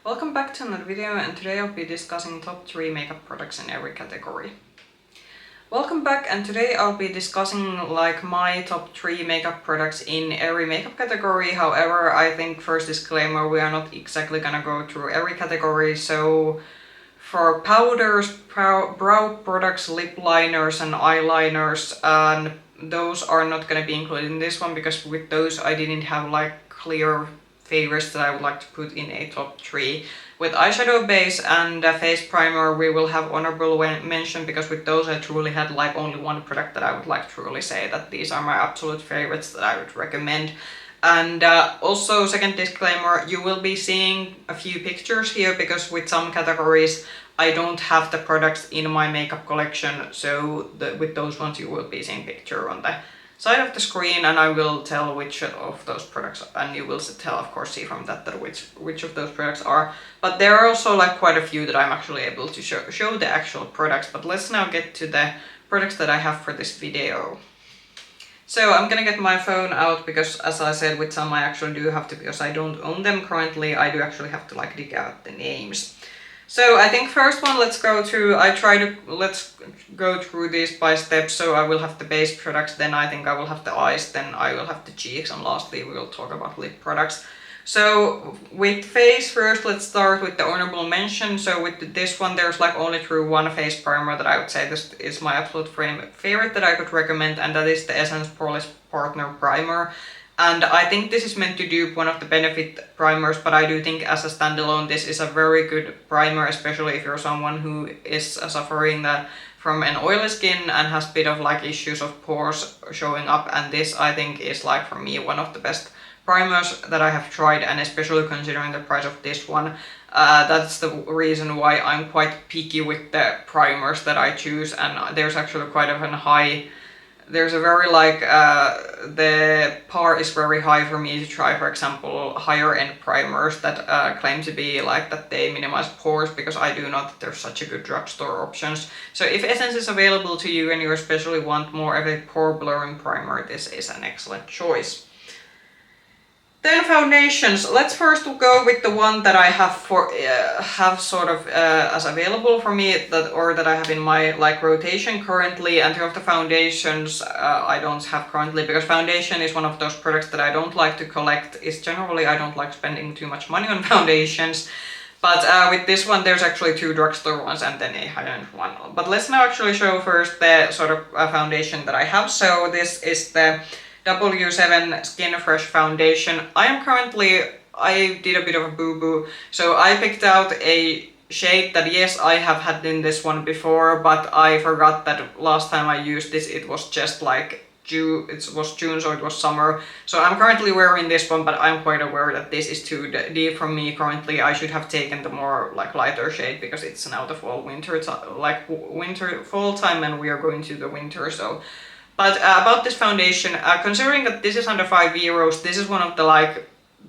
Welcome back to another video, and today I'll be discussing top 3 makeup products in every category. Welcome back, and today I'll be discussing my top 3 makeup products in every makeup category. However, I think first disclaimer, we are not exactly gonna go through every category. So for powders, brow products, lip liners and eyeliners, and those are not gonna be included in this one because with those I didn't have clear favorites that I would like to put in a top 3. With eyeshadow base and face primer, we will have honorable mention because with those I truly had only one product that I would truly say that these are my absolute favorites that I would recommend. And also, second disclaimer, you will be seeing a few pictures here because with some categories I don't have the products in my makeup collection, so with those ones you will be seeing picture on the side of the screen, and I will tell which of those products, and you will see from that which of those products are. But there are also quite a few that I'm actually able to show the actual products. But let's now get to the products that I have for this video. So I'm gonna get my phone out because, as I said, with some I actually do have to, because I don't own them currently, I do actually have to dig out the names. So I think first one, let's go through these by steps. So I will have the base products, then I think I will have the eyes, then I will have the cheeks, and lastly we will talk about lip products. So with face first, let's start with the honorable mention. So with this one, there's only through one face primer that I would say this is my absolute favorite that I could recommend, and that is the Essence Poreless Partner Primer. And I think this is meant to dupe one of the Benefit primers, but I do think as a standalone this is a very good primer, especially if you're someone who is suffering from an oily skin and has a bit of issues of pores showing up. And this I think is for me one of the best primers that I have tried, and especially considering the price of this one. That's the reason why I'm quite picky with the primers that I choose, and there's actually quite of a high. There's a very the par is very high for me to try, for example, higher end primers that claim to be that they minimize pores, because I do not. There's such a good drugstore options. So if Essence is available to you and you especially want more of a pore blurring primer, this is an excellent choice. Then foundations. Let's first go with the one that I have as available for me, that I have in my rotation currently. And of the foundations I don't have currently, because foundation is one of those products that I don't like to collect. It's generally I don't like spending too much money on foundations. But with this one there's actually 2 drugstore ones and then a high-end one. But let's now actually show first the foundation that I have. So this is the W7 Skin Fresh Foundation. I did a bit of a boo-boo, so I picked out a shade that, yes, I have had in this one before, but I forgot that last time I used this it was just June, so it was summer. So I'm currently wearing this one, but I'm quite aware that this is too deep for me currently. I should have taken the more lighter shade because it's now the fall time and we are going to the winter. So but about this foundation, considering that this is under €5, this is one of the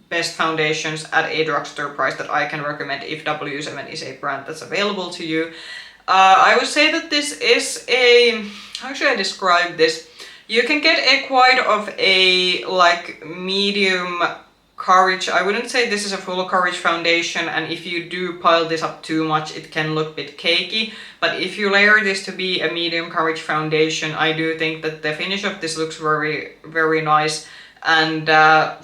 best foundations at a drugstore price that I can recommend if W7 is a brand that's available to you. I would say that this is how should I describe this? You can get quite of a medium coverage. I wouldn't say this is a full coverage foundation, and if you do pile this up too much it can look a bit cakey. But if you layer this to be a medium coverage foundation, I do think that the finish of this looks very, very nice. And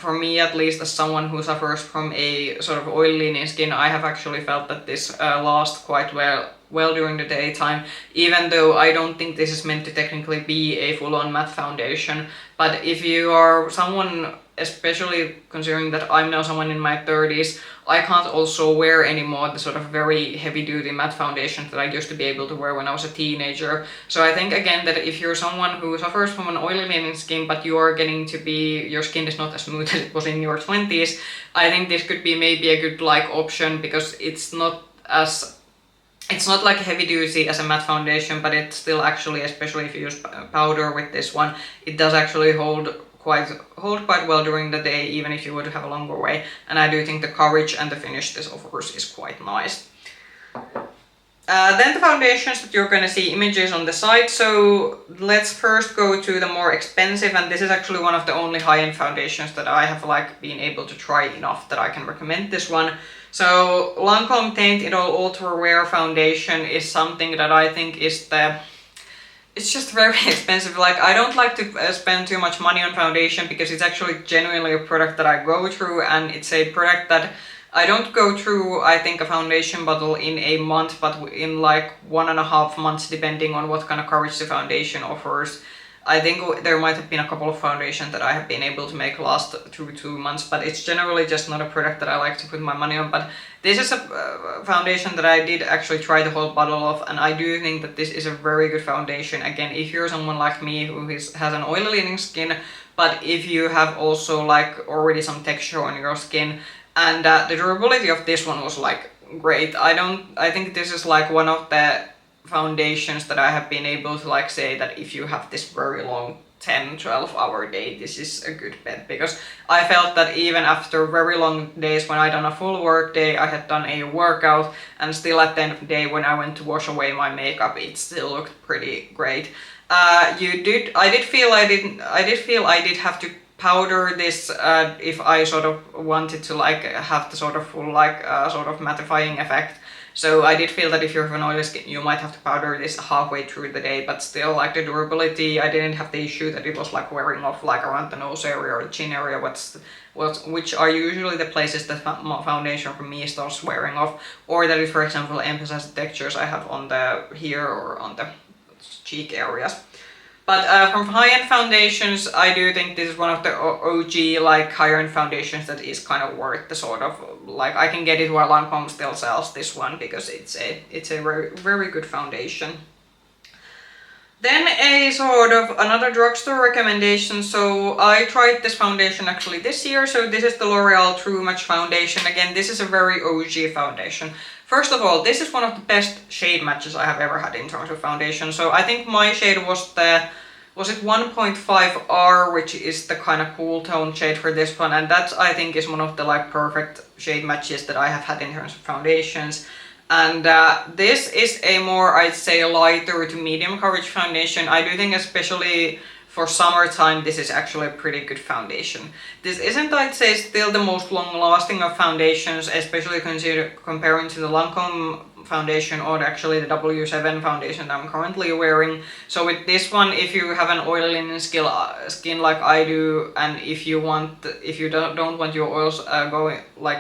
for me, at least, as someone who suffers from a oily skin, I have actually felt that this lasts quite well during the daytime, even though I don't think this is meant to technically be a full-on matte foundation. But if you are someone, especially considering that I'm now someone in my 30s, I can't also wear anymore the very heavy-duty matte foundations that I used to be able to wear when I was a teenager. So I think again that if you're someone who suffers from an oily leaning skin, but you are getting to be, your skin is not as smooth as it was in your 20s, I think this could be maybe a good option, because it's not heavy duty as a matte foundation, but it's still actually, especially if you use powder with this one, it does actually hold quite well during the day, even if you would have a longer way. And I do think the coverage and the finish this offers is quite nice. Then the foundations that you're gonna see images on the side. So let's first go to the more expensive, and this is actually one of the only high-end foundations that I have like been able to try enough that I can recommend this one. So Lancome Teint It All Ultra Wear Foundation is something that I think is it's just very expensive. Like, I don't like to spend too much money on foundation because it's actually genuinely a product that I go through, and it's a product that I don't go through, I think, a foundation bottle in a month, but in like 1.5 months, depending on what kind of coverage the foundation offers. I think there might have been a couple of foundations that I have been able to make last through 2 months, but it's generally just not a product that I like to put my money on. But this is a foundation that I did actually try the whole bottle of, and I do think that this is a very good foundation. Again, if you're someone like me who has an oily leaning skin, but if you have also like already some texture on your skin, and the durability of this one was like great. I think this is like one of the foundations that I have been able to like say that if you have this very long 10-12 hour day, this is a good bet, because I felt that even after very long days when I done a full work day, I had done a workout, and still at the end of the day when I went to wash away my makeup, it still looked pretty great. I did feel I did have to powder this if I sort of wanted to like have the sort of full like sort of mattifying effect. So I did feel that if you have an oily skin, you might have to powder this halfway through the day, but still like the durability, I didn't have the issue that it was like wearing off like around the nose area or the chin area, which are usually the places that foundation for me starts wearing off, or that it, for example, emphasizes the textures I have on the here or on the cheek areas. But from high-end foundations, I do think this is one of the OG like higher-end foundations that is kind of worth the sort of like I can get it while Lancome still sells this one, because it's a very very good foundation. Then a sort of another drugstore recommendation. So I tried this foundation actually this year. So this is the L'Oreal True Match Foundation. Again, this is a very OG foundation. First of all, this is one of the best shade matches I have ever had in terms of foundation. So I think my shade was it 1.5R, which is the kind of cool tone shade for this one, and that I think is one of the like perfect shade matches that I have had in terms of foundations. And this is a more, I'd say, lighter to medium coverage foundation. I do think especially for summertime, this is actually a pretty good foundation. This isn't, I'd say, still the most long-lasting of foundations, especially comparing to the Lancome foundation or actually the W7 foundation that I'm currently wearing. So with this one, if you have an oily skin like I do, and if you don't want your oils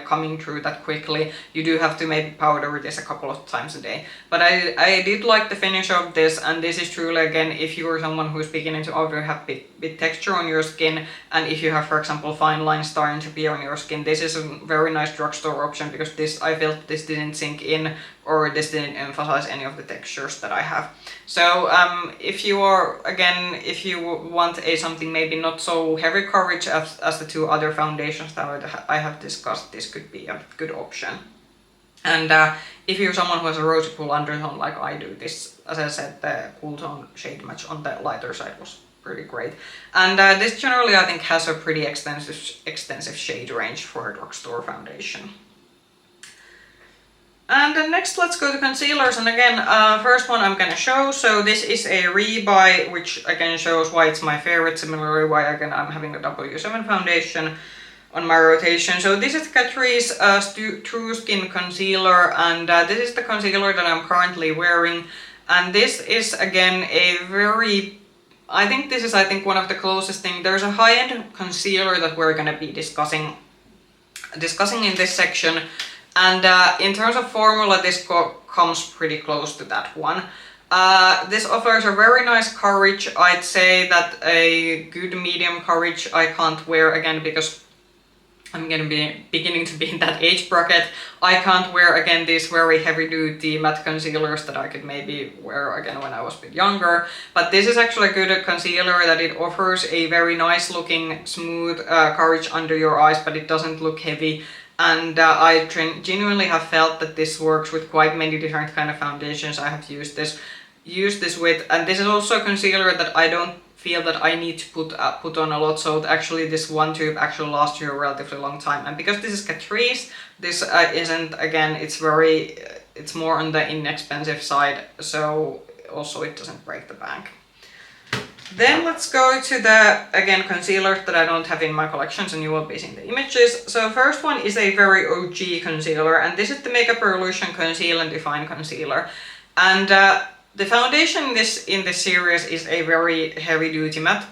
coming through that quickly, you do have to maybe powder this a couple of times a day. But I did like the finish of this, and this is truly, again, if you are someone who's beginning to already have bit texture on your skin, and if you have, for example, fine lines starting to appear on your skin, this is a very nice drugstore option, because I felt this didn't sink in, or this didn't emphasize any of the textures that I have. So if you want something maybe not so heavy coverage as the two other foundations that I have discussed, this could be a good option. And if you're someone who has a rosy cool undertone like I do, this, as I said, the cool tone shade match on the lighter side was pretty great. And this generally I think has a pretty extensive shade range for a drugstore foundation. And then next, let's go to concealers, and again, first one I'm gonna show. So this is a rebuy, which again shows why it's my favorite, similarly why again I'm having a W7 foundation on my rotation. So this is Catrice True Skin Concealer, and this is the concealer that I'm currently wearing. And this is again I think one of the closest thing. There's a high-end concealer that we're gonna be discussing in this section. And in terms of formula, this comes pretty close to that one. This offers a very nice coverage. I'd say that a good medium coverage I can't wear again, because I'm gonna be beginning to be in that age bracket. I can't wear again these very heavy duty matte concealers that I could maybe wear again when I was a bit younger. But this is actually a good concealer that it offers a very nice looking smooth coverage under your eyes, but it doesn't look heavy. And I genuinely have felt that this works with quite many different kind of foundations I have used this with. And this is also a concealer that I don't feel that I need to put on a lot, so actually this one tube actually lasts you a relatively long time. And because this is Catrice, this isn't, again, it's very it's more on the inexpensive side, so also it doesn't break the bank. Then let's go to the, again, concealers that I don't have in my collections, and you will be seeing the images. So first one is a very OG concealer, and this is the Makeup Revolution Conceal and Define Concealer. And the foundation in this series is a very heavy-duty matte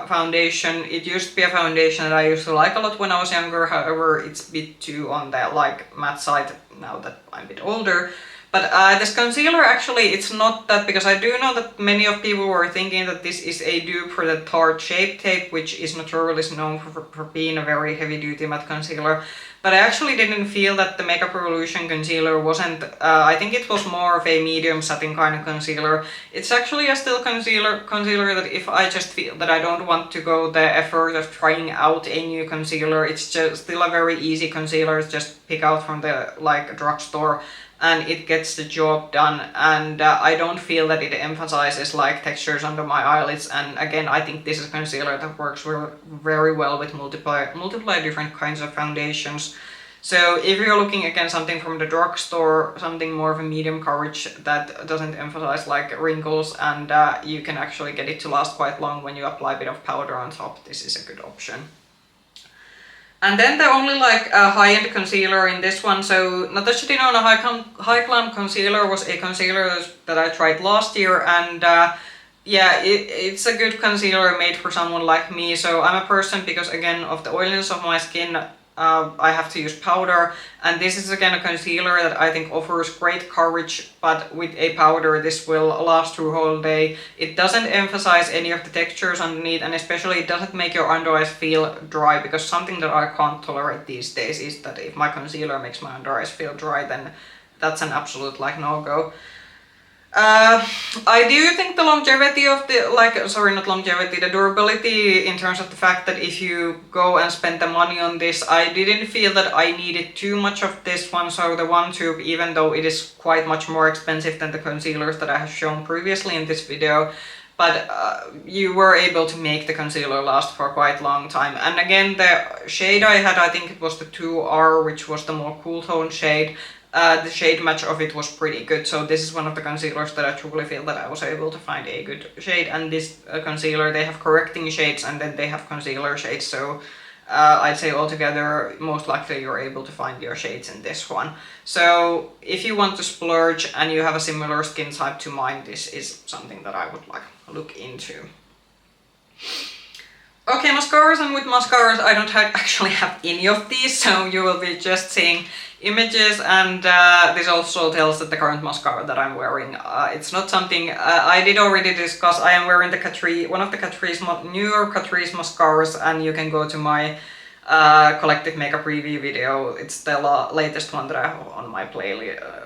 foundation. It used to be a foundation that I used to like a lot when I was younger, however it's a bit too on the like matte side now that I'm a bit older. But this concealer actually, it's not that, because I do know that many of people were thinking that this is a dupe for the Tarte Shape Tape, which is notoriously known for being a very heavy duty matte concealer. But I actually didn't feel that the Makeup Revolution concealer wasn't, I think it was more of a medium setting kind of concealer. It's actually a still concealer that if I just feel that I don't want to go the effort of trying out a new concealer, it's just still a very easy concealer to just pick out from the like drugstore, and it gets the job done, and I don't feel that it emphasizes like textures under my eyelids. And again, I think this is a concealer that works very well with multiple different kinds of foundations. So if you're looking again something from the drugstore, something more of a medium coverage that doesn't emphasize like wrinkles, and you can actually get it to last quite long when you apply a bit of powder on top, this is a good option. And then the only like high-end concealer in this one, so Natasha Denona High Glam Concealer was a concealer that I tried last year, and yeah, it's a good concealer made for someone like me. So I'm a person, because again of the oiliness of my skin, I have to use powder, and this is again a concealer that I think offers great coverage, but with a powder this will last through whole day. It doesn't emphasize any of the textures underneath, and especially it doesn't make your under eyes feel dry, because something that I can't tolerate these days is that if my concealer makes my under eyes feel dry, then that's an absolute like no-go. I do think the longevity of the durability in terms of the fact that if you go and spend the money on this, I didn't feel that I needed too much of this one. So the one tube, even though it is quite much more expensive than the concealers that I have shown previously in this video, but you were able to make the concealer last for quite a long time. And again, the shade I had, I think it was the 2R, which was the more cool tone shade. The shade match of it was pretty good, so this is one of the concealers that I truly feel that I was able to find a good shade. And this concealer, they have correcting shades and then they have concealer shades, so I'd say altogether most likely you're able to find your shades in this one. So if you want to splurge and you have a similar skin type to mine, this is something that I would like look into. Okay, mascaras, and with mascaras I don't actually have any of these, so you will be just seeing images, and this also tells that the current mascara that I'm wearing, it's not something I did already discuss. I am wearing the Catrice, one of the newer Catrice mascaras, and you can go to my collective makeup review video. It's the latest one that I have on my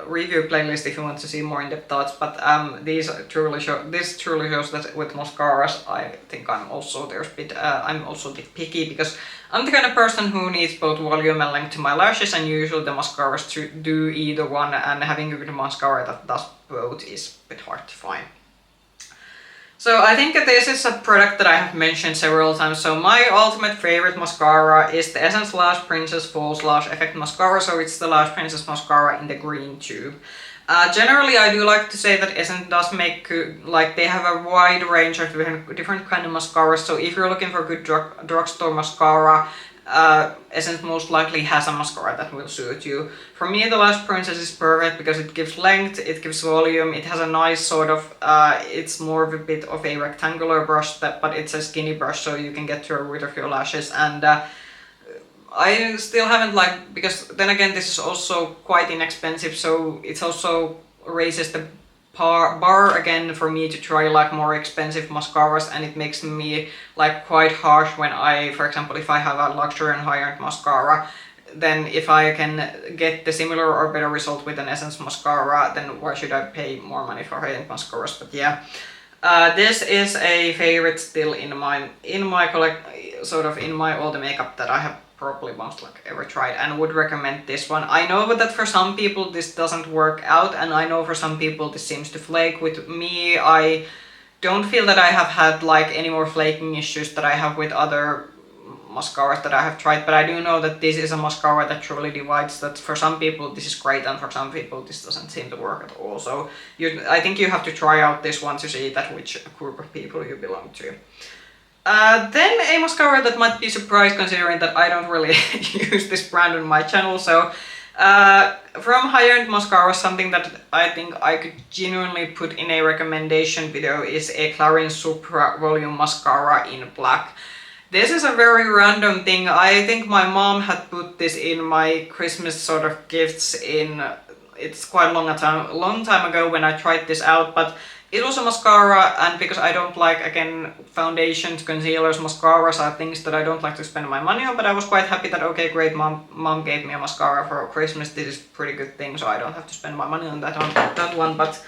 review playlist if you want to see more in-depth thoughts. But this truly shows that with mascaras, I think I'm also a bit picky, because I'm the kind of person who needs both volume and length to my lashes, and usually the mascaras do either one, and having a good mascara that does both is a bit hard to find. So I think that this is a product that I have mentioned several times. So my ultimate favorite mascara is the Essence Lash Princess False Lash Effect Mascara. So it's the Lash Princess mascara in the green tube. Generally, I do like to say that Essence does make they have a wide range of different kind of mascaras. So if you're looking for a good drugstore mascara, Essence most likely has a mascara that will suit you. For me, the Lash Princess is perfect because it gives length, it gives volume, it has a nice sort of, it's more of a bit of a rectangular brush, but it's a skinny brush, so you can get to the root of your lashes. And I still haven't because then again this is also quite inexpensive, so it also raises the bar again for me to try more expensive mascaras, and it makes me quite harsh when for example, if I have a luxury and high-end mascara, then if I can get the similar or better result with an Essence mascara, then why should I pay more money for high-end mascaras? But yeah, this is a favorite still in my all the makeup that I have probably most ever tried, and would recommend this one. I know that for some people this doesn't work out, and I know for some people this seems to flake. With me, I don't feel that I have had any more flaking issues that I have with other mascaras that I have tried, but I do know that this is a mascara that truly divides, that for some people this is great and for some people this doesn't seem to work at all. So I think you have to try out this one to see that which group of people you belong to. Then a mascara that might be surprised considering that I don't really use this brand on my channel. So from high-end mascara, something that I think I could genuinely put in a recommendation video is a Clarins Supra Volume Mascara in black. This is a very random thing. I think my mom had put this in my Christmas sort of gifts in, it's quite a long time ago when I tried this out, but it was a mascara, and because I don't like, again, foundations, concealers, mascaras are things that I don't like to spend my money on, but I was quite happy that, okay, great, mom gave me a mascara for Christmas, this is a pretty good thing, so I don't have to spend my money on that one, but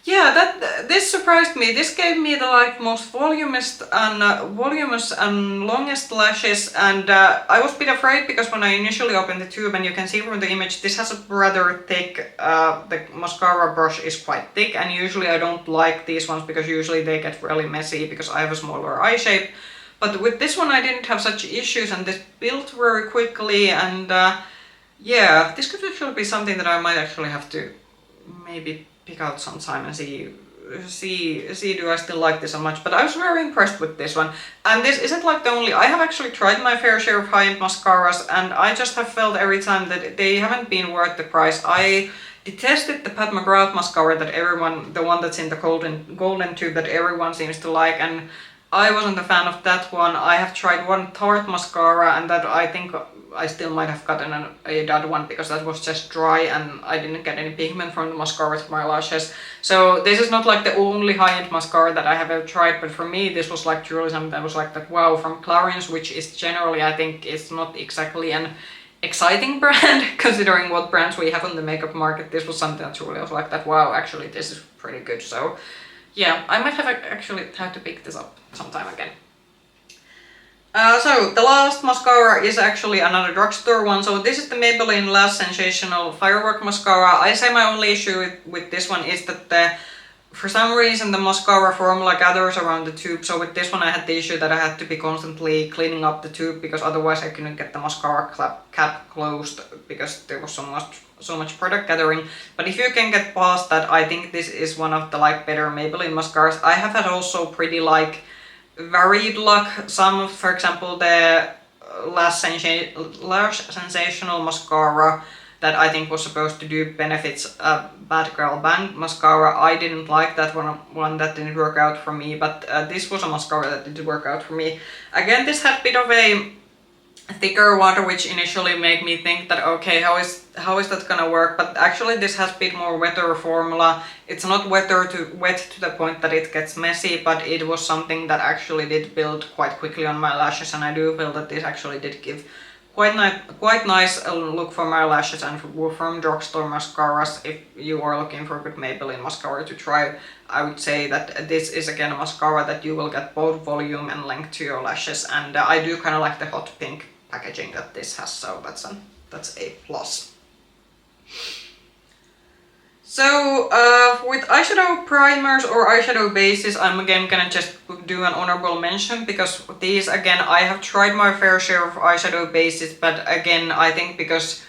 yeah, this surprised me. This gave me the most voluminous and longest lashes, and I was a bit afraid because when I initially opened the tube, and you can see from the image, this has a rather thick, the mascara brush is quite thick, and usually I don't like these ones because usually they get really messy because I have a smaller eye shape. But with this one I didn't have such issues, and this built very quickly, and yeah, this could actually be something that I might actually have to maybe pick out some time and see do I still like this so much. But I was very impressed with this one, and this isn't like the only, I have actually tried my fair share of high-end mascaras, and I just have felt every time that they haven't been worth the price. I detested the Pat McGrath mascara that everyone, the one that's in the golden tube that everyone seems to like, and I wasn't a fan of that one. I have tried one Tarte mascara, and that I think I still might have gotten a dud one because that was just dry and I didn't get any pigment from the mascara to my lashes. So this is not like the only high-end mascara that I have ever tried, but for me this was like truly something that was like that wow, from Clarins, which is generally, I think, is not exactly an exciting brand considering what brands we have on the makeup market. This was something that truly was like that wow, actually this is pretty good. So yeah, I might have actually had to pick this up sometime again. So the last mascara is actually another drugstore one. So this is the Maybelline Lash Sensational Firework Mascara. I say my only issue with this one is that for some reason the mascara formula gathers around the tube. So with this one I had the issue that I had to be constantly cleaning up the tube because otherwise I couldn't get the mascara cap closed because there was so much product gathering. But if you can get past that, I think this is one of the better Maybelline mascaras. I have had also pretty varied luck. Some, for example, the Lash Sensational Mascara that I think was supposed to do benefits Bad Girl Bang mascara. I didn't like that one that didn't work out for me, but this was a mascara that did work out for me. Again, this had a bit of a thicker water, which initially made me think that okay, how is that gonna work, but actually this has a bit more wetter formula. It's not wet to the point that it gets messy, but it was something that actually did build quite quickly on my lashes, and I do feel that this actually did give quite nice look for my lashes. And from drugstore mascaras, if you are looking for a good Maybelline mascara to try, I would say that this is again a mascara that you will get both volume and length to your lashes, and I do kind of like the hot pink packaging that this has, so that's a plus. So with eyeshadow primers or eyeshadow bases, I'm again gonna just do an honorable mention because these, again, I have tried my fair share of eyeshadow bases, but again I think because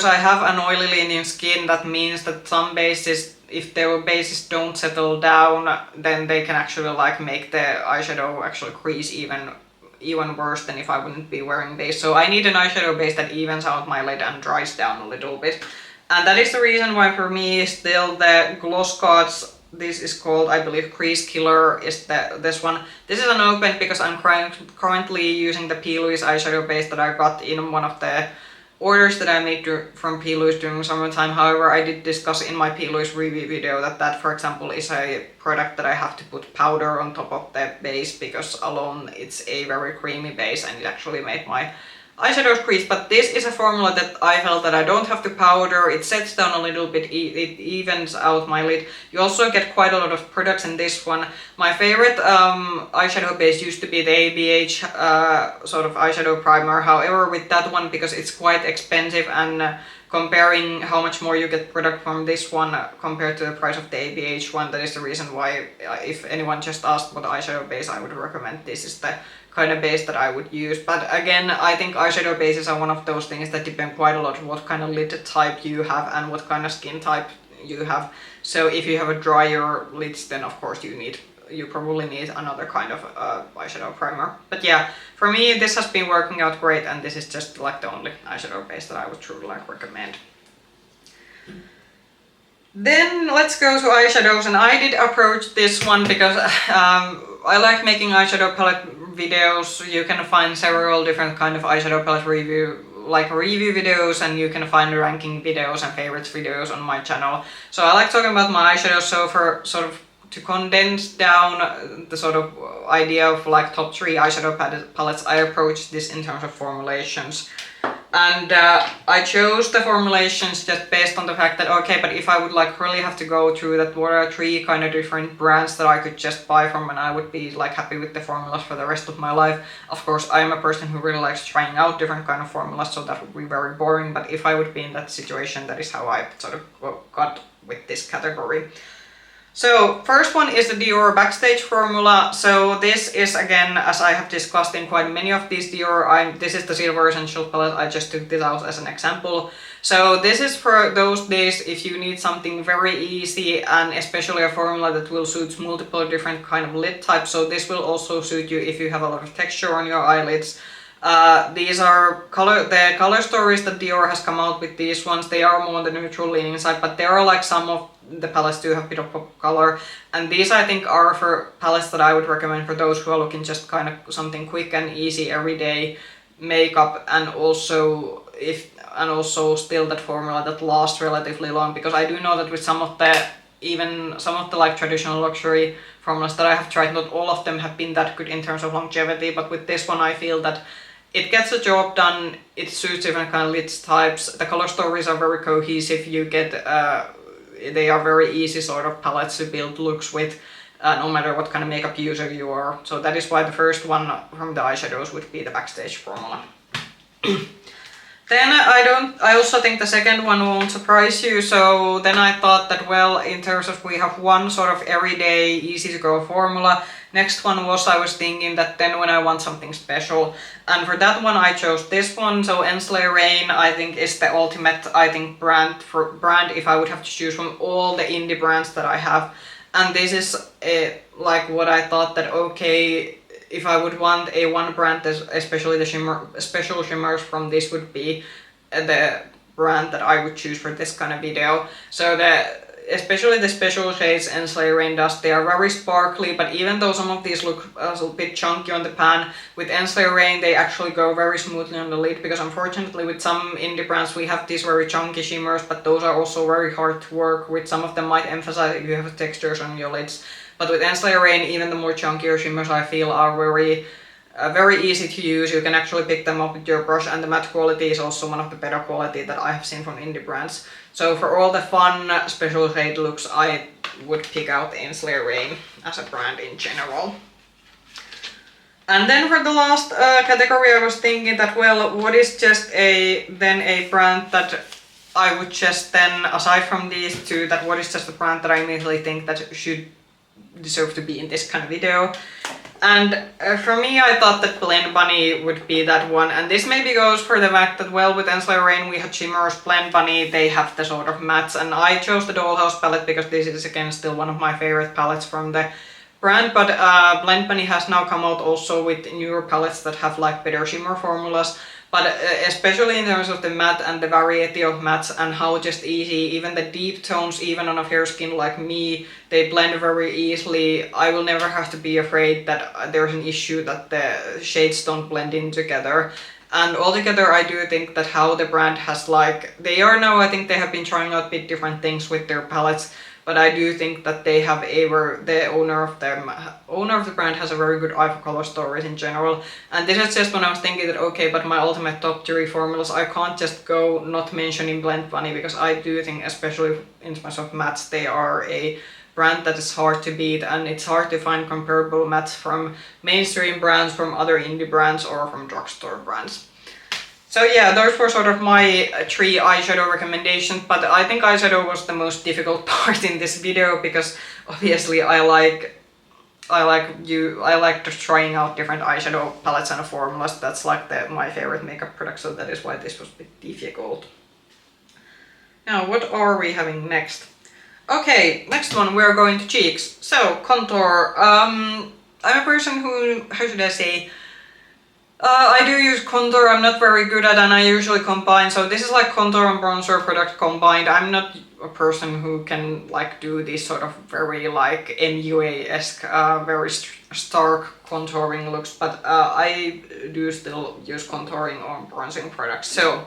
I have an oily lenient skin, that means that some bases, if their bases don't settle down, then they can actually make the eyeshadow actually crease even worse than if I wouldn't be wearing these. So I need an eyeshadow base that evens out my lid and dries down a little bit. And that is the reason why for me still the Gloss Gods, this is called, I believe, Crease Killer is this one. This is an open because I'm currently using the P. Louise eyeshadow base that I got in one of the orders that I made from P. Louise during summertime. However, I did discuss in my P. Louise review video that for example is a product that I have to put powder on top of the base because alone it's a very creamy base and it actually made my eyeshadows crease. But this is a formula that I felt that I don't have to powder, it sets down a little bit, it evens out my lid. You also get quite a lot of products in this one. My favorite eyeshadow base used to be the ABH sort of eyeshadow primer. However, with that one, because it's quite expensive, and comparing how much more you get product from this one compared to the price of the ABH one, that is the reason why if anyone just asked what eyeshadow base I would recommend, this is the kind of base that I would use. But again, I think eyeshadow bases are one of those things that depend quite a lot on what kind of lid type you have and what kind of skin type you have. So if you have a drier lids, then of course you probably need another kind of eyeshadow primer. But yeah, for me this has been working out great, and this is just like the only eyeshadow base that I would truly like recommend. Then let's go to eyeshadows, and I did approach this one because I like making eyeshadow palette videos. You can find several different kind of eyeshadow palette review videos, and you can find ranking videos and favorites videos on my channel. So I like talking about my eyeshadows, so for sort of to condense down the sort of idea of like top 3 eyeshadow palettes, I approached this in terms of formulations. And I chose the formulations just based on the fact that, okay, but if I would like really have to go through that, what are 3 kind of different brands that I could just buy from and I would be like happy with the formulas for the rest of my life. Of course, I am a person who really likes trying out different kind of formulas, so that would be very boring. But if I would be in that situation, that is how I sort of got with this category. So first one is the Dior Backstage formula. So this is, again, as I have discussed in quite many of these Dior, this is the Silver Essential palette. I just took this out as an example. So this is for those days if you need something very easy, and especially a formula that will suit multiple different kind of lid types. So this will also suit you if you have a lot of texture on your eyelids. These are the color stories that Dior has come out with. These ones, they are more on the neutral leaning side, but there are like some of the palettes do have a bit of pop color, and these I think are for palettes that I would recommend for those who are looking just kind of something quick and easy everyday makeup, and also still that formula that lasts relatively long, because I do know that with some of the like traditional luxury formulas that I have tried, not all of them have been that good in terms of longevity, but with this one I feel that it gets the job done, it suits different kind of lid types, the color stories are very cohesive, you get they are very easy sort of palettes to build looks with, no matter what kind of makeup user you are. So that is why the first one from the eyeshadows would be the Backstage formula. Then I also think the second one won't surprise you. So then I thought that, well, in terms of we have one sort of everyday easy to go formula. Next one was, I was thinking that then when I want something special, and for that one I chose this one. So Ensley Rain I think is the ultimate brand if I would have to choose from all the indie brands that I have. And this is like what I thought that, okay, if I would want a one brand, especially the special shimmers from this would be the brand that I would choose for this kind of video. So especially the special shades Ensley Rain Dust, they are very sparkly, but even though some of these look a bit chunky on the pan, with Ensley Rain they actually go very smoothly on the lid, because unfortunately with some indie brands we have these very chunky shimmers, but those are also very hard to work with. Some of them might emphasize if you have textures on your lids, but with Ensley Rain even the more chunkier shimmers I feel are very easy to use. You can actually pick them up with your brush, and the matte quality is also one of the better quality that I have seen from indie brands. So for all the fun special shade looks, I would pick out Ensley Rain as a brand in general. And then for the last category I was thinking that, well, what is just a brand that I would just then, aside from these two, that what is just a brand that I immediately think that should deserve to be in this kind of video. And for me, I thought that Blend Bunny would be that one, and this maybe goes for the fact that, well, with Ensley Rain we had shimmers, Blend Bunny they have the sort of mattes, and I chose the Dollhouse palette because this is again still one of my favorite palettes from the brand, but Blend Bunny has now come out also with newer palettes that have like better shimmer formulas. But especially in terms of the matte and the variety of mattes and how just easy, even the deep tones, even on a fair skin like me, they blend very easily. I will never have to be afraid that there's an issue that the shades don't blend in together. And altogether I do think that how the brand has they are now, I think they have been trying out a bit different things with their palettes. But I do think that they have the owner of the brand has a very good eye for color stories in general. And this is just when I was thinking that, okay, but my ultimate top 3 formulas, I can't just go not mentioning Blend Bunny, because I do think, especially in terms of mattes, they are a brand that is hard to beat, and it's hard to find comparable mattes from mainstream brands, from other indie brands, or from drugstore brands. So yeah, those were sort of my 3 eyeshadow recommendations, but I think eyeshadow was the most difficult part in this video, because obviously I like I like just trying out different eyeshadow palettes and formulas. That's like my favorite makeup product, so that is why this was a bit difficult. Now, what are we having next? Okay, next one we're going to cheeks. So, contour. I'm a person who, how should I say, I do use contour. I'm not very good at, and I usually combine. So this is like contour and bronzer product combined. I'm not a person who can like do these sort of very like MUA-esque, very stark contouring looks, but I do still use contouring or bronzing products. So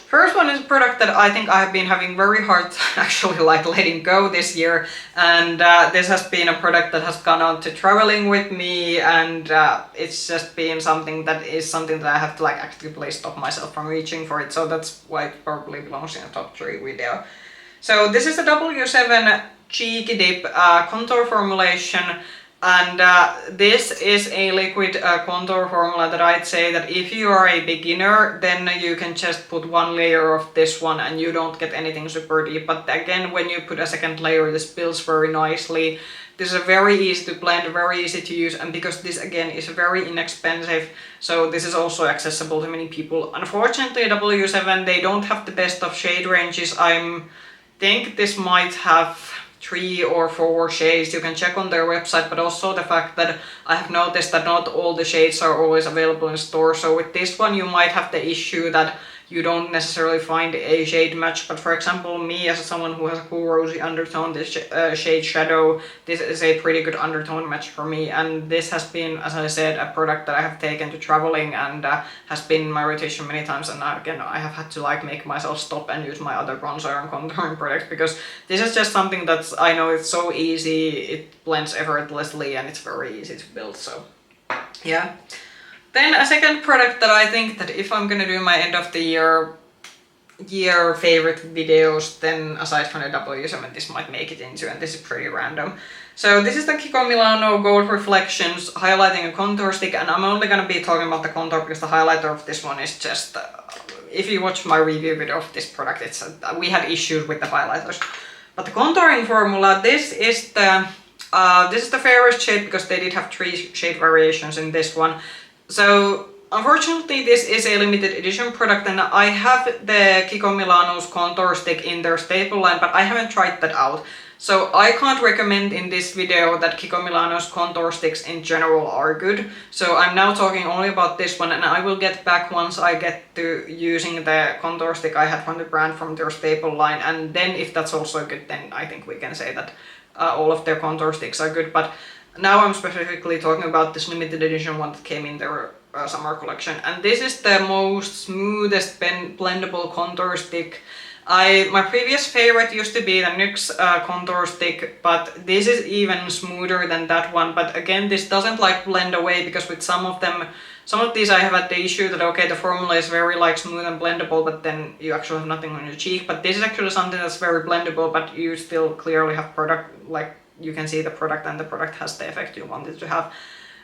first one is a product that I think I have been having very hard actually like letting go this year, and this has been a product that has gone on to traveling with me, and it's just been something that I have to like actively stop myself from reaching for it, so that's why it probably belongs in a top 3 video. So this is a W7 Cheeky Dip contour formulation. And this is a liquid contour formula that I'd say that if you are a beginner, then you can just put 1 layer of this one and you don't get anything super deep. But again, when you put a second layer, this builds very nicely. This is very easy to blend, very easy to use, and because this again is very inexpensive, so this is also accessible to many people. Unfortunately, W7, they don't have the best of shade ranges. I think this might have 3 or 4 shades. You can check on their website, but also the fact that I have noticed that not all the shades are always available in store. So with this one you might have the issue that you don't necessarily find a shade match, but for example me as someone who has a cool rosy undertone, this shade Shadow, this is a pretty good undertone match for me, and this has been, as I said, a product that I have taken to traveling and has been in my rotation many times, and again I have had to like make myself stop and use my other bronzer and contouring products because this is just something that's, I know it's so easy, it blends effortlessly and it's very easy to build, so yeah. Then a second product that I think that if I'm gonna do my end of the year favorite videos, then aside from the W7, this might make it into, and this is pretty random. So this is the Kiko Milano Gold Reflections Highlighting and Contour Stick, and I'm only gonna be talking about the contour because the highlighter of this one is just, if you watch my review video of this product, it's we had issues with the highlighters. But the contouring formula, this is the fairest shade because they did have 3 shade variations in this one. So unfortunately this is a limited edition product, and I have the Kiko Milano's contour stick in their staple line, but I haven't tried that out. So I can't recommend in this video that Kiko Milano's contour sticks in general are good. So I'm now talking only about this one, and I will get back once I get to using the contour stick I had from the brand from their staple line, and then if that's also good, then I think we can say that all of their contour sticks are good. But now I'm specifically talking about this limited edition one that came in their summer collection, and this is the most smoothest blendable contour stick. My previous favorite used to be the NYX contour stick, but this is even smoother than that one. But again, this doesn't like blend away because with some of these I have had the issue that okay, the formula is very like smooth and blendable, but then you actually have nothing on your cheek. But this is actually something that's very blendable, but you still clearly have product, like you can see the product, and the product has the effect you want it to have.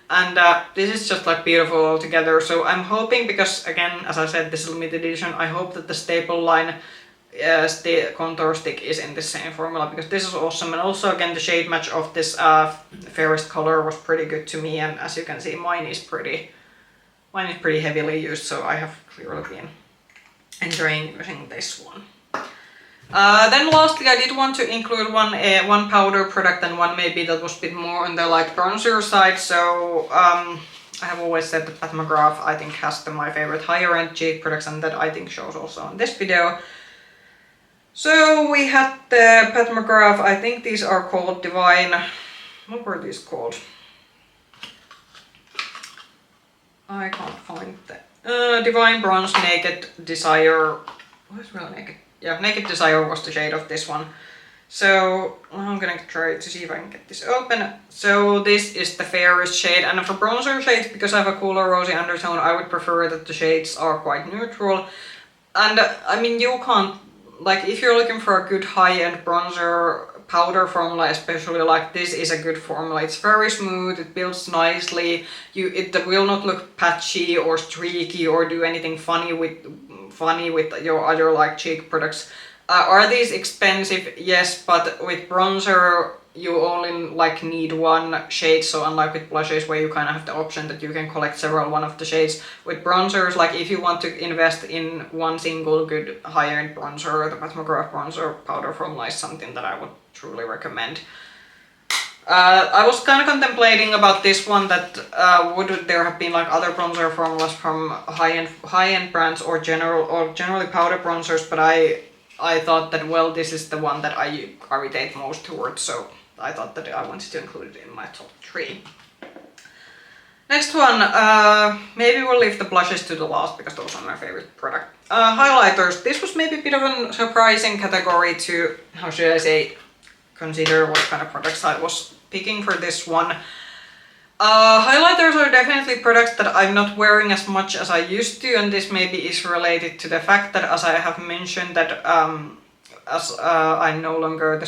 And this is just like beautiful altogether. So I'm hoping, because again, as I said, this is limited edition, I hope that the staple line the contour stick is in the same formula, because this is awesome. And also again, the shade match of this fairest color was pretty good to me, and as you can see, mine is pretty heavily used, so I have clearly been enjoying using this one. Then lastly, I did want to include one powder product and one maybe that was a bit more on the like bronzer side. So I have always said that Pat McGrath I think has my favorite higher end cheek products, and that I think shows also in this video. So we had the Pat McGrath, I think these are called Divine, what were these called? I can't find the Divine Bronze Naked Desire. What is real naked? Yeah, Naked Desire was the shade of this one. So I'm gonna try to see if I can get this open. So this is the fairest shade, and for bronzer shades, because I have a cooler rosy undertone, I would prefer that the shades are quite neutral. And I mean, you can't, like if you're looking for a good high-end bronzer powder formula especially, like this is a good formula. It's very smooth, it builds nicely, it will not look patchy or streaky or do anything funny with your other like cheek products. Are these expensive? Yes, but with bronzer you only like need one shade, so unlike with blushes where you kind of have the option that you can collect one of the shades, with bronzers, like if you want to invest in one single good high-end bronzer, the Pat bronzer powder formula is something that I would truly recommend. I was kind of contemplating about this one, that would there have been like other bronzer formulas from high-end brands or generally powder bronzers, but I thought that, well, this is the one that I gravitate most towards, so I thought that I wanted to include it in my top 3. Next one, maybe we'll leave the blushes to the last because those are my favorite product. Highlighters. This was maybe a bit of a surprising category to, how should I say, consider what kind of products I was picking for this one. Highlighters are definitely products that I'm not wearing as much as I used to, and this maybe is related to the fact that, as I have mentioned, that I'm no longer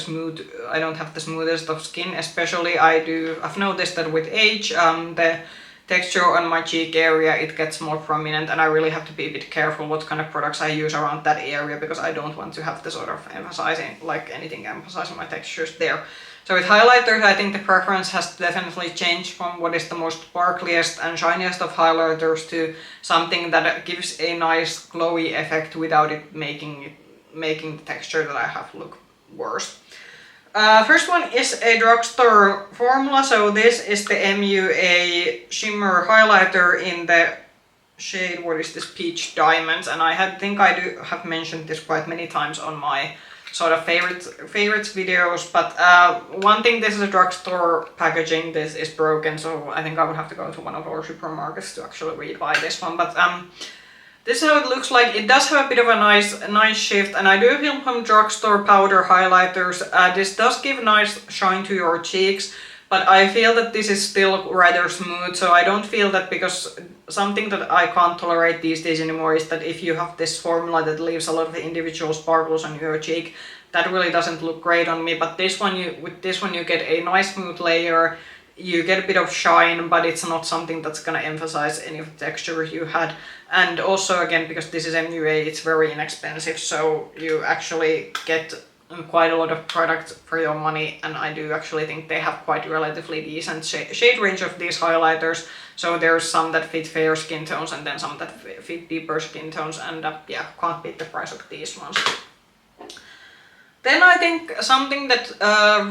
I don't have the smoothest of skin, especially I've noticed that with age, the texture on my cheek area, it gets more prominent, and I really have to be a bit careful what kind of products I use around that area, because I don't want to have the sort of emphasizing my textures there. So with highlighters, I think the preference has definitely changed from what is the most sparkliest and shiniest of highlighters to something that gives a nice glowy effect without it making the texture that I have look worse. First one is a drugstore formula, so this is the MUA Shimmer Highlighter in the shade, what is this, Peach Diamonds, and I think I do have mentioned this quite many times on my sort of favorites videos, but one thing, this is a drugstore packaging, this is broken, so I think I would have to go to one of our supermarkets to actually rebuy this one, but this is how it looks like. It does have a bit of a nice shift, and I do feel from drugstore powder highlighters, this does give nice shine to your cheeks, but I feel that this is still rather smooth, so I don't feel that, because something that I can't tolerate these days anymore is that if you have this formula that leaves a lot of the individual sparkles on your cheek, that really doesn't look great on me. But with this one you get a nice smooth layer, you get a bit of shine, but it's not something that's gonna emphasize any of the texture you had. And also, again, because this is MUA, it's very inexpensive, so you actually get quite a lot of product for your money, and I do actually think they have quite relatively decent shade range of these highlighters. So there's some that fit fair skin tones and then some that fit deeper skin tones, and yeah, can't beat the price of these ones. Then I think something that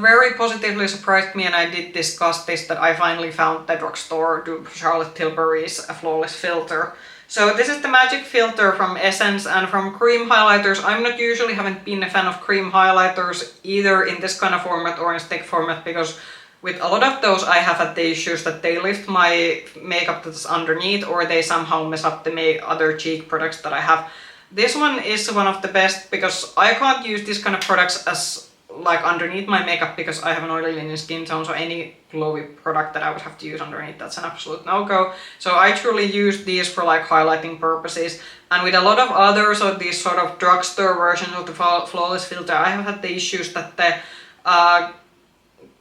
very positively surprised me, and I did discuss this, that I finally found the drugstore Charlotte Tilbury's Flawless Filter. So this is the magic filter from Essence, and from cream highlighters, I'm not usually haven't been a fan of cream highlighters either in this kind of format or in stick format, because with a lot of those I have had the issues that they lift my makeup that's underneath, or they somehow mess up the other cheek products that I have. This one is one of the best, because I can't use these kind of products as like underneath my makeup because I have an oily linen skin tone, so any glowy product that I would have to use underneath, that's an absolute no-go. So I truly use these for like highlighting purposes, and with a lot of others of these sort of drugstore versions of the Flawless Filter, I have had the issues that the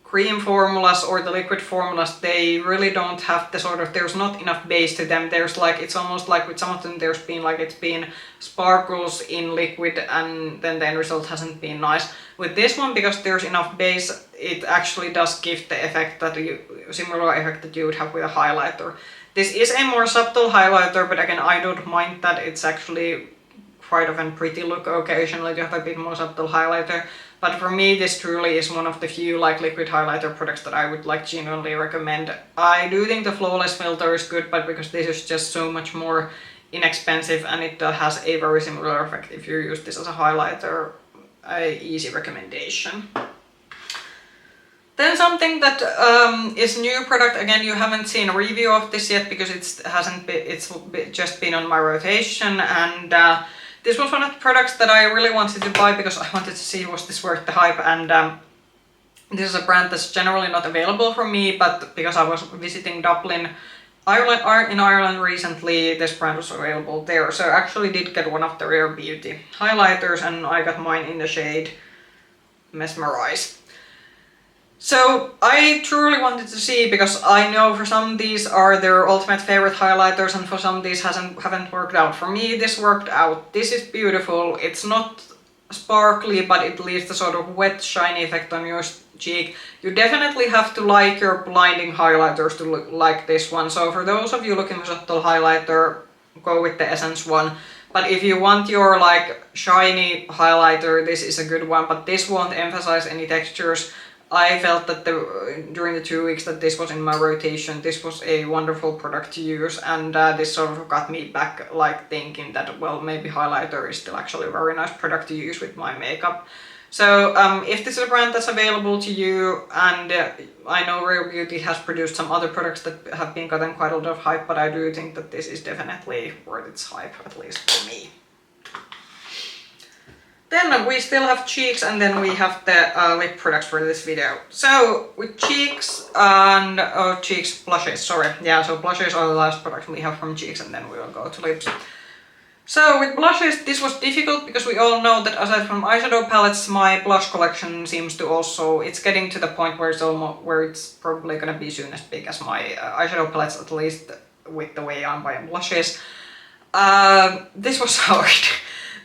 cream formulas or the liquid formulas, they really don't have the sort of, there's not enough base to them. There's like, it's almost like with some of them there's been like, it's been sparkles in liquid, and then the end result hasn't been nice. With this one, because there's enough base, it actually does give the effect that similar effect that you would have with a highlighter. This is a more subtle highlighter, but again, I don't mind that. It's actually quite of a pretty look occasionally to have a bit more subtle highlighter. But for me, this truly is one of the few like liquid highlighter products that I would like genuinely recommend. I do think the Flawless Filter is good, but because this is just so much more inexpensive and it has a very similar effect if you use this as a highlighter, easy recommendation. Then something that is new product, again, you haven't seen a review of this yet because it's just been on my rotation, and this was one of the products that I really wanted to buy because I wanted to see was this worth the hype, and this is a brand that's generally not available for me, but because I was visiting Dublin, Ireland recently, this brand was available there. So I actually did get one of the Rare Beauty highlighters, and I got mine in the shade Mesmerize. So I truly wanted to see, because I know for some these are their ultimate favorite highlighters, and for some these haven't worked out. For me, this worked out. This is beautiful. It's not sparkly, but it leaves the sort of wet, shiny effect on your cheek. You definitely have to like your blinding highlighters to look like this one. So for those of you looking for subtle highlighter, go with the Essence one. But if you want your like shiny highlighter, this is a good one, but this won't emphasize any textures. I felt that during the 2 weeks that this was in my rotation, this was a wonderful product to use, and this sort of got me back like thinking that, well, maybe highlighter is still actually a very nice product to use with my makeup. So if this is a brand that's available to you, and I know Rare Beauty has produced some other products that have been gotten quite a lot of hype, but I do think that this is definitely worth its hype, at least for me. Then we still have cheeks, and then we have the lip products for this video. So with cheeks and cheeks blushes, sorry. Yeah, so blushes are the last product we have from cheeks, and then we will go to lips. So with blushes, this was difficult because we all know that aside from eyeshadow palettes, my blush collection seems to also, it's getting to the point where it's probably gonna be soon as big as my eyeshadow palettes, at least with the way I'm buying blushes. This was hard.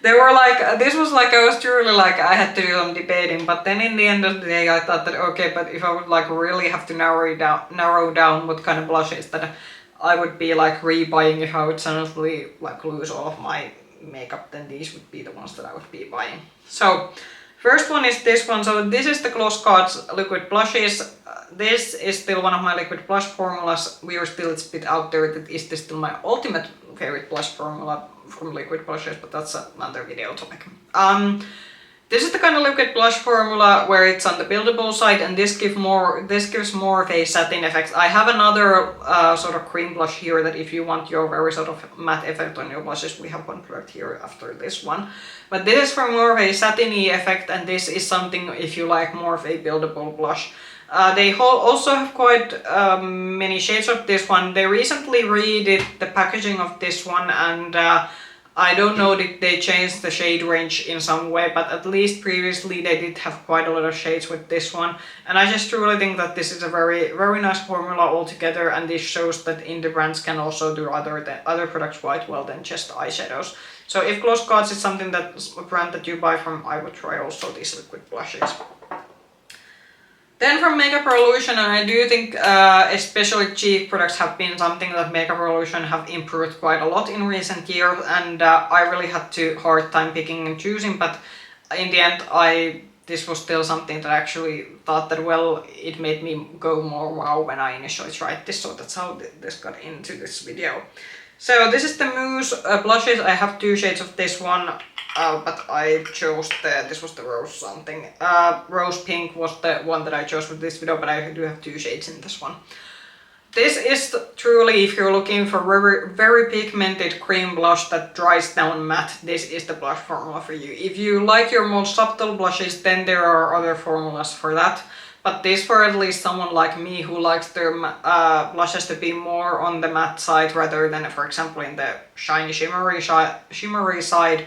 They were like, this was like, I was truly like, I had to do some debating, but then in the end of the day I thought that, okay, but if I would like really have to narrow down what kind of blushes that I would be like rebuying if I would suddenly like lose all of my makeup, then these would be the ones that I would be buying. So first one is this one. So this is the Gloss Cards liquid blushes. This is still one of my liquid blush formulas. We are still, it's a bit out there that is this still my ultimate favorite blush formula from liquid blushes, but that's another video topic. This is the kind of liquid blush formula where it's on the buildable side, and this gives more of a satin effect. I have another sort of cream blush here that if you want your very sort of matte effect on your blushes, we have one product here after this one. But this is for more of a satiny effect, and this is something if you like more of a buildable blush. They also have quite many shades of this one. They recently redid the packaging of this one, and I don't know if they changed the shade range in some way, but at least previously they did have quite a lot of shades with this one. And I just truly think that this is a very, very nice formula altogether, and this shows that indie brands can also do other products quite well than just eyeshadows. So if Gloss Cards is something that's a brand that you buy from, I would try also these liquid blushes. Then from Makeup Revolution, and I do think especially cheek products have been something that Makeup Revolution have improved quite a lot in recent years, and I really had a hard time picking and choosing, but in the end this was still something that I actually thought that, well, it made me go more wow when I initially tried this, so that's how this got into this video. So this is the Mousse blushes. I have 2 shades of this one, but I chose this was the rose something. Rose pink was the one that I chose for this video, but I do have 2 shades in this one. This is truly, if you're looking for very, very pigmented cream blush that dries down matte, this is the blush formula for you. If you like your more subtle blushes, then there are other formulas for that. But this, for at least someone like me who likes their blushes to be more on the matte side rather than, for example, in the shiny shimmery side,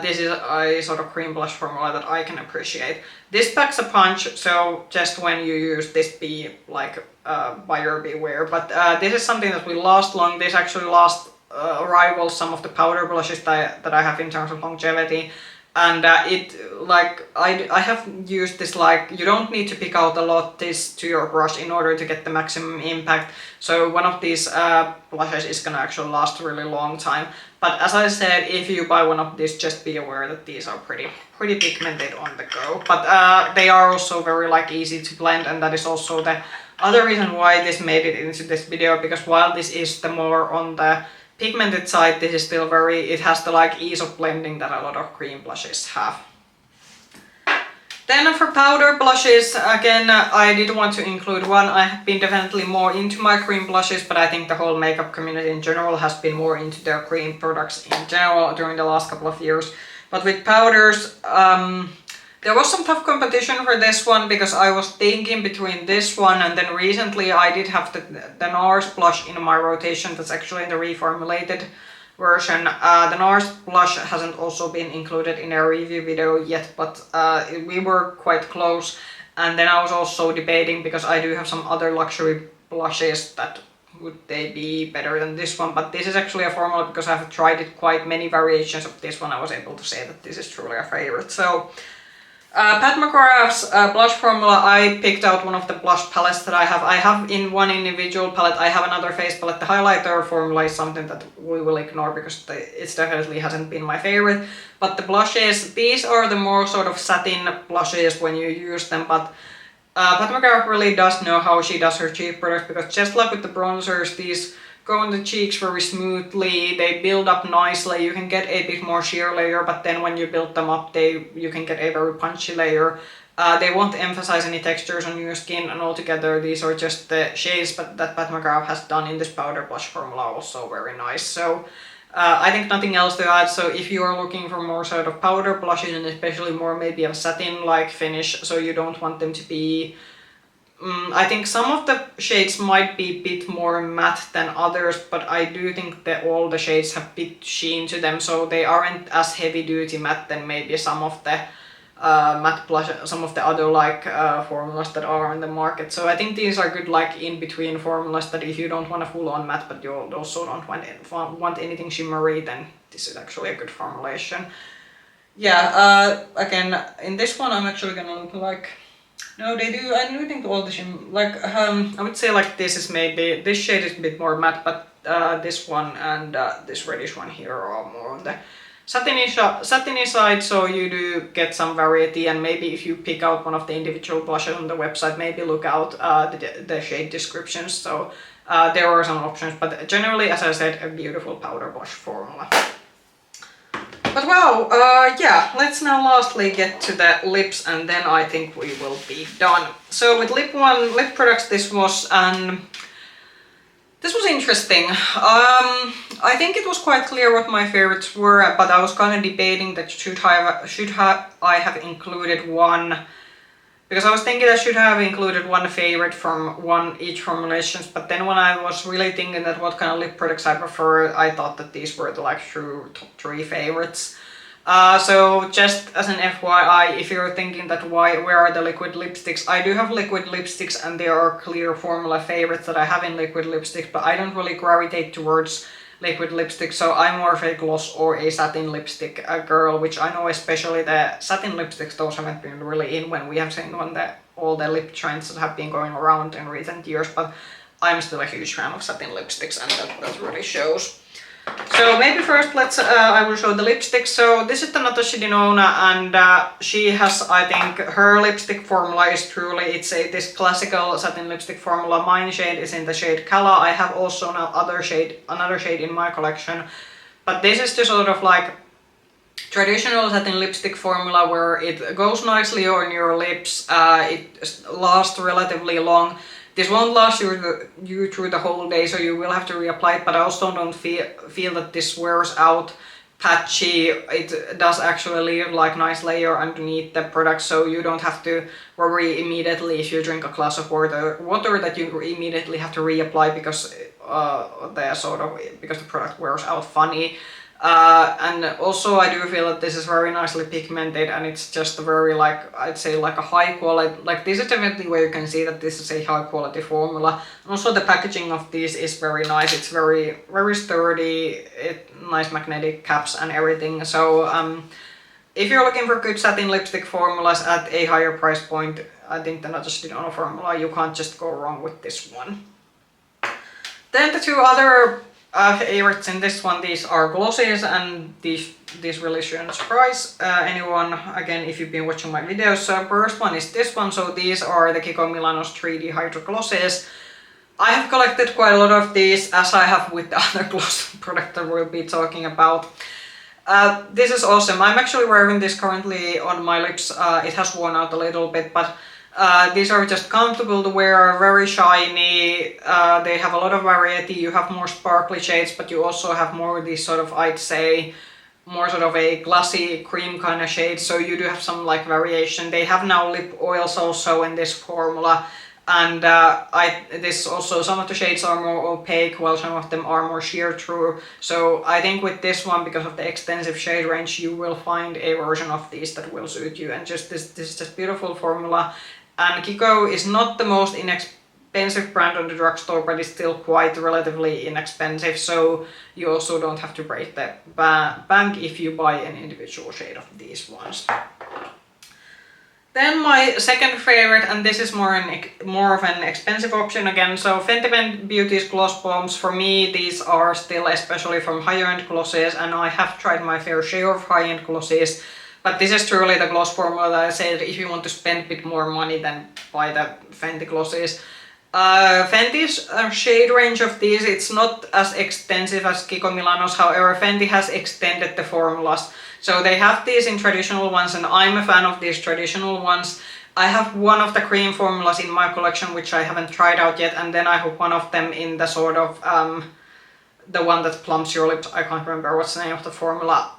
this is a sort of cream blush formula that I can appreciate. This packs a punch, so just when you use this, be like buyer beware. But this is something that will last long. This actually rivals some of the powder blushes that I have in terms of longevity. And I have used this, like, you don't need to pick out a lot this to your brush in order to get the maximum impact. So one of these blushes is gonna actually last a really long time. But as I said, if you buy one of these, just be aware that these are pretty pigmented on the go. But they are also very like easy to blend, and that is also the other reason why this made it into this video, because while this is the more on the pigmented side, this is still it has the like ease of blending that a lot of cream blushes have. Then for powder blushes, again, I did want to include one. I have been definitely more into my cream blushes, but I think the whole makeup community in general has been more into their cream products in general during the last couple of years. But with powders, there was some tough competition for this one because I was thinking between this one, and then recently I did have the NARS blush in my rotation that's actually in the reformulated version. The NARS blush hasn't also been included in a review video yet, but we were quite close. And then I was also debating because I do have some other luxury blushes that would they be better than this one, but this is actually a formula because I've tried it quite many variations of this one. I was able to say that this is truly a favorite. So Pat McGrath's blush formula, I picked out one of the blush palettes that I have. I have in one individual palette, I have another face palette. The highlighter formula is something that we will ignore because it definitely hasn't been my favorite. But the blushes, these are the more sort of satin blushes when you use them, but Pat McGrath really does know how she does her cheek products, because just like with the bronzers, these go on the cheeks very smoothly, they build up nicely, you can get a bit more sheer layer, but then when you build them up, you can get a very punchy layer. They won't emphasize any textures on your skin, and altogether these are just the shades that Pat McGrath has done in this powder blush formula, also very nice. So I think nothing else to add. So if you are looking for more sort of powder blushes, and especially more maybe a satin-like finish, so you don't want them to be I think some of the shades might be a bit more matte than others, but I do think that all the shades have a bit sheen to them, so they aren't as heavy duty matte than maybe some of the matte blush, some of the other like formulas that are on the market. So I think these are good like in between formulas, that if you don't want a full on matte but you also don't want anything shimmery, then this is actually a good formulation. Yeah, again, in this one I'm actually gonna look like, no, they do, I do think all the I would say like this is maybe, this shade is a bit more matte, but this one and this reddish one here are more on the satiny side, so you do get some variety, and maybe if you pick out one of the individual blushes on the website, maybe look out the shade descriptions, so there are some options, but generally, as I said, a beautiful powder blush formula. But wow, yeah, let's now lastly get to the lips, and then I think we will be done. So with lip products, this was interesting. I think it was quite clear what my favorites were, but I was kind of debating that should I have included one, because I was thinking I should have included one favorite from each formulations, but then when I was really thinking that what kind of lip products I prefer, I thought that these were the like true top 3 favorites. So just as an FYI, if you're thinking that where are the liquid lipsticks, I do have liquid lipsticks and there are clear formula favorites that I have in liquid lipsticks, but I don't really gravitate towards liquid lipstick, so I'm more of a gloss or a satin lipstick girl, which I know especially the satin lipsticks, those haven't been really in when we have seen all the lip trends that have been going around in recent years, but I'm still a huge fan of satin lipsticks, and that really shows. So maybe first I will show the lipstick. So this is the Natasha Denona, and she has, I think, her lipstick formula is truly, it's this classical satin lipstick formula. Mine shade is in the shade Cala. I have also another shade in my collection, but this is the sort of like traditional satin lipstick formula where it goes nicely on your lips, it lasts relatively long. This won't last you through the whole day, so you will have to reapply it, but I also don't feel that this wears out patchy. It does actually leave like nice layer underneath the product, so you don't have to worry immediately if you drink a glass of water that you immediately have to reapply because the product wears out funny. And also I do feel that this is very nicely pigmented, and it's just a very I'd say like a high quality, this is definitely where you can see that this is a high quality formula. And also the packaging of these is very nice, it's very sturdy, nice magnetic caps and everything. So if you're looking for good satin lipstick formulas at a higher price point, I think the Natasha Denona formula, you can't just go wrong with this one. Then the two other favorites in this one, these are glosses, and these really shouldn't surprise anyone, again, if you've been watching my videos. So first one is this one, so these are the Kiko Milano's 3D Hydro Glosses. I have collected quite a lot of these, as I have with the other gloss product that we'll be talking about. This is awesome. I'm actually wearing this currently on my lips. It has worn out a little bit, but these are just comfortable to wear, very shiny, they have a lot of variety. You have more sparkly shades, but you also have more of these sort of, I'd say, more sort of a glossy cream kind of shade, so you do have some like variation. They have now lip oils also in this formula, and this also, some of the shades are more opaque while some of them are more sheer through. So I think with this one, because of the extensive shade range, you will find a version of these that will suit you, and just this is just beautiful formula. And Kiko is not the most expensive brand on the drugstore, but it's still quite relatively inexpensive, so you also don't have to break the bank if you buy an individual shade of these ones. Then my second favorite, and this is more of an expensive option again, so Fenty Beauty's gloss bombs. For me, these are still especially from higher end glosses, and I have tried my fair share of high end glosses, but this is truly the gloss formula that I said if you want to spend a bit more money, then buy the Fenty glosses. Fenty's shade range of these, it's not as extensive as Kiko Milano's, however Fenty has extended the formulas. So they have these in traditional ones, and I'm a fan of these traditional ones. I have one of the cream formulas in my collection which I haven't tried out yet, and then I have one of them in the sort of the one that plumps your lips. I can't remember what's the name of the formula.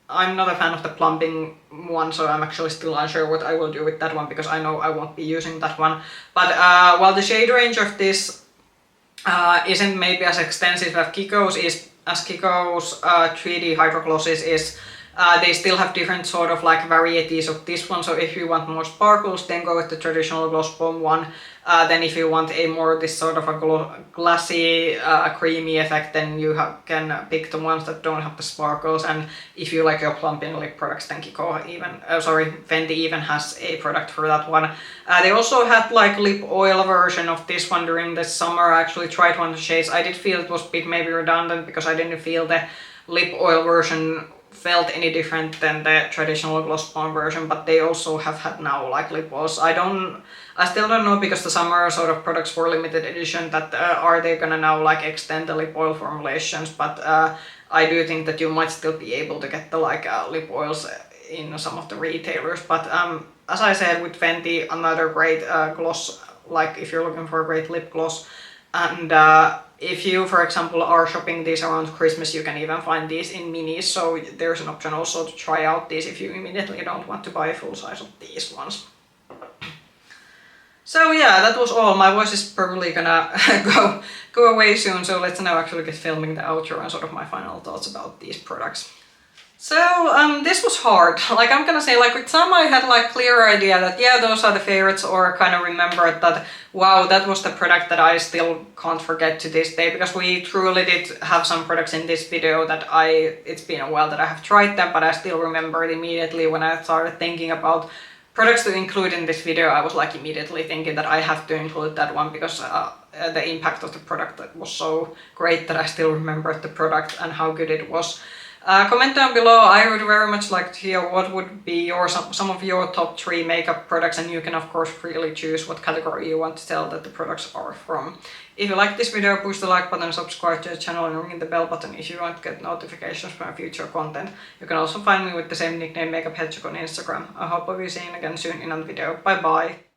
I'm not a fan of the plumping one, so I'm actually still unsure what I will do with that one because I know I won't be using that one. But while the shade range of this isn't maybe as extensive as Kiko's 3D Hydro Glosses is, they still have different sort of like varieties of this one. So if you want more sparkles, then go with the traditional gloss bomb one. Then if you want a more this sort of a glassy, creamy effect, then you can pick the ones that don't have the sparkles. And if you like your plumping lip products, then Fenty even has a product for that one. They also had like lip oil version of this one during the summer. I actually tried one of the shades. I did feel it was a bit maybe redundant because I didn't feel the lip oil version felt any different than the traditional gloss bomb version, but they also have had now like lip oils. I still don't know because the summer sort of products were limited edition that are they gonna now like extend the lip oil formulations, but I do think that you might still be able to get the like lip oils in some of the retailers. But as I said, with Fenty, another great gloss, like if you're looking for a great lip gloss, and if you, for example, are shopping these around Christmas, you can even find these in minis, so there's an option also to try out these if you immediately don't want to buy a full size of these ones. So yeah, that was all. My voice is probably gonna go away soon, so let's now actually get filming the outro and sort of my final thoughts about these products. So this was hard. Like I'm gonna say, like with some I had like clear idea that yeah, those are the favorites, or kind of remembered that wow, that was the product that I still can't forget to this day, because we truly did have some products in this video that it's been a while that I have tried them, but I still remember it immediately when I started thinking about products to include in this video. I was like immediately thinking that I have to include that one because the impact of the product was so great that I still remembered the product and how good it was. Comment down below. I would very much like to hear what would be some of your top 3 makeup products, and you can of course freely choose what category you want to tell that the products are from. If you like this video, push the like button, subscribe to the channel and ring the bell button if you want to get notifications from future content. You can also find me with the same nickname Makeup Hedgehog on Instagram. I hope I'll be seeing you again soon in another video. Bye bye!